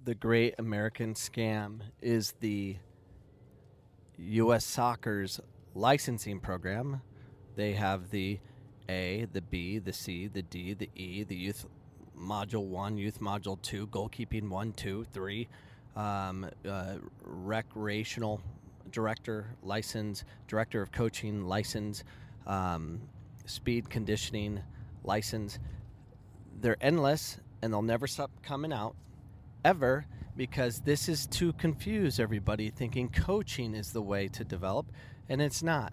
the great American scam is the U.S. Soccer's licensing program. They have the A, the B, the C, the D, the E, the Youth Module 1, Youth Module 2, Goalkeeping 1, 2, 3, Recreational Director license, Director of Coaching license, Speed Conditioning license. They're endless, and they'll never stop coming out, ever, because this is to confuse everybody thinking coaching is the way to develop, and it's not.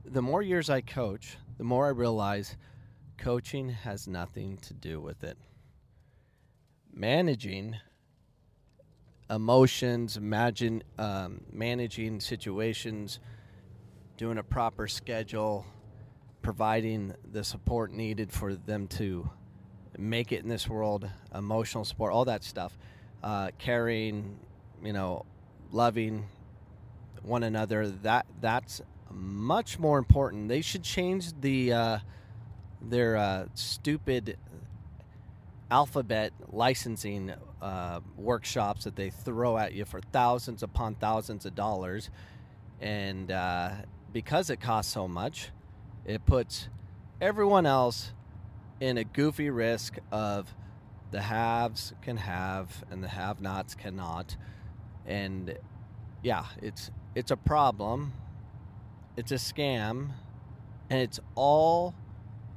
The more years I coach, the more I realize coaching has nothing to do with it. Managing emotions, managing situations, doing a proper schedule, providing the support needed for them to make it in this world, emotional support, all that stuff, caring, loving one another, that's much more important. They should change their stupid alphabet licensing workshops that they throw at you for thousands upon thousands of dollars, and because it costs so much, it puts everyone else in a goofy risk of the haves can have and the have-nots cannot. And yeah, it's a problem. It's a scam, and it's all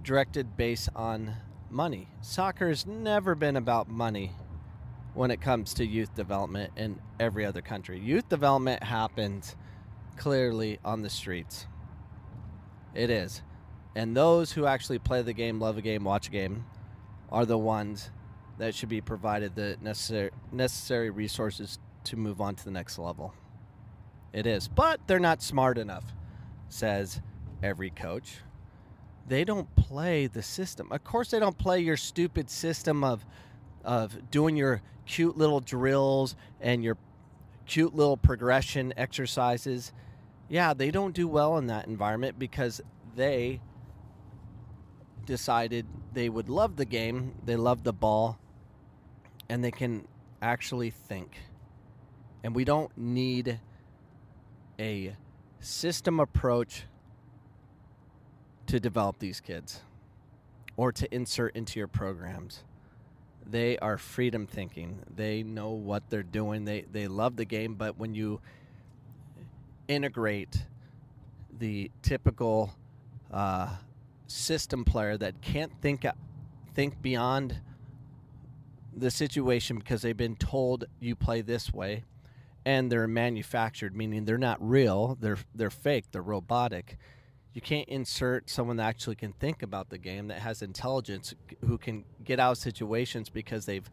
directed based on money. Soccer's never been about money when it comes to youth development in every other country. Youth development happens clearly on the streets. It is. And those who actually play the game, love a game, watch a game, are the ones that should be provided the necessary resources to move on to the next level. It is. But they're not smart enough, says every coach. They don't play the system. Of course they don't play your stupid system of doing your cute little drills and your cute little progression exercises. Yeah, they don't do well in that environment because they decided they would love the game, they love the ball, and they can actually think. And we don't need a system approach to develop these kids or to insert into your programs. They are freedom thinking. They know what they're doing. They love the game, but when you integrate the typical system player that can't think beyond the situation because they've been told you play this way, and they're manufactured, meaning they're not real, they're fake, they're robotic. You can't insert someone that actually can think about the game, that has intelligence, who can get out of situations because they've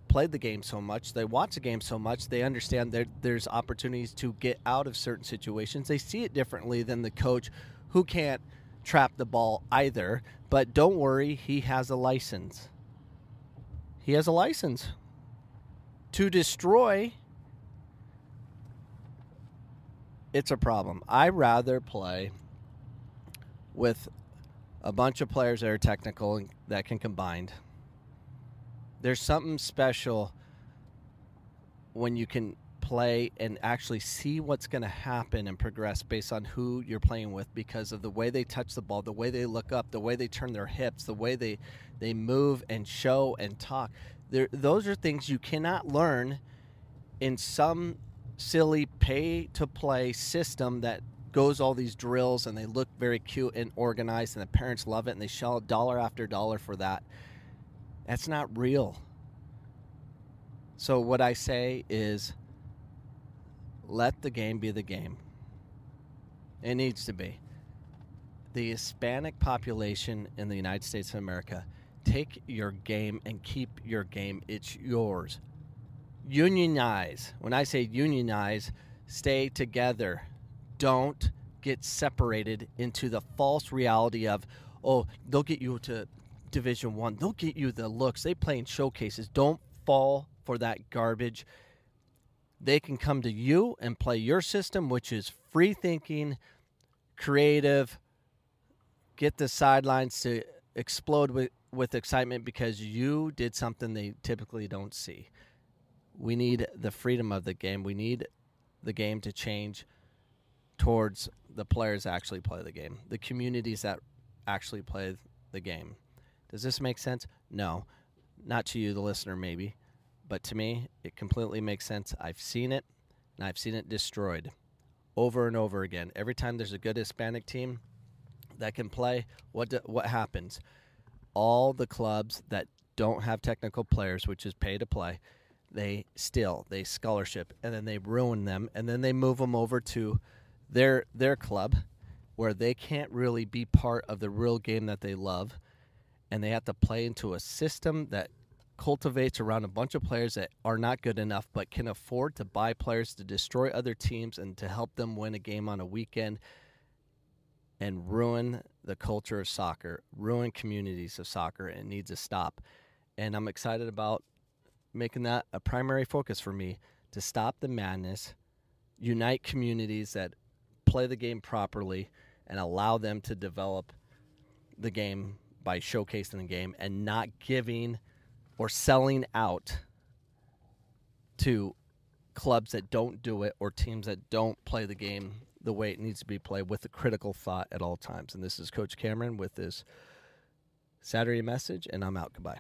played the game so much, they watch the game so much, they understand that there's opportunities to get out of certain situations. They see it differently than the coach who can't trap the ball either. But don't worry, he has a license. He has a license to destroy. It's a problem. I rather play with a bunch of players that are technical that can combine. There's something special when you can play and actually see what's going to happen and progress based on who you're playing with, because of the way they touch the ball, the way they look up, the way they turn their hips, the way they move and show and talk. Those are things you cannot learn in some silly pay-to-play system that goes all these drills and they look very cute and organized and the parents love it and they shell dollar after dollar for that. That's not real. So what I say is, let the game be the game. It needs to be. The Hispanic population in the United States of America, take your game and keep your game. It's yours. Unionize. When I say unionize, stay together. Don't get separated into the false reality of, oh, they'll get you to Division I. They'll get you the looks. They play in showcases. Don't fall for that garbage. They can come to you and play your system, which is free thinking, creative, get the sidelines to explode with excitement because you did something they typically don't see. We need the freedom of the game. We need the game to change towards the players that actually play the game, the communities that actually play the game. Does this make sense? No. Not to you, the listener, maybe. But to me, it completely makes sense. I've seen it, and I've seen it destroyed over and over again. Every time there's a good Hispanic team that can play, what happens? All the clubs that don't have technical players, which is pay to play, they scholarship, and then they ruin them, and then they move them over to their club where they can't really be part of the real game that they love, and they have to play into a system that cultivates around a bunch of players that are not good enough but can afford to buy players to destroy other teams and to help them win a game on a weekend and ruin the culture of soccer, ruin communities of soccer, and it needs to stop. And I'm excited about making that a primary focus for me, to stop the madness, unite communities that play the game properly, and allow them to develop the game by showcasing the game and not giving or selling out to clubs that don't do it or teams that don't play the game the way it needs to be played, with a critical thought at all times. And this is Coach Cameron with this Saturday message, and I'm out. Goodbye.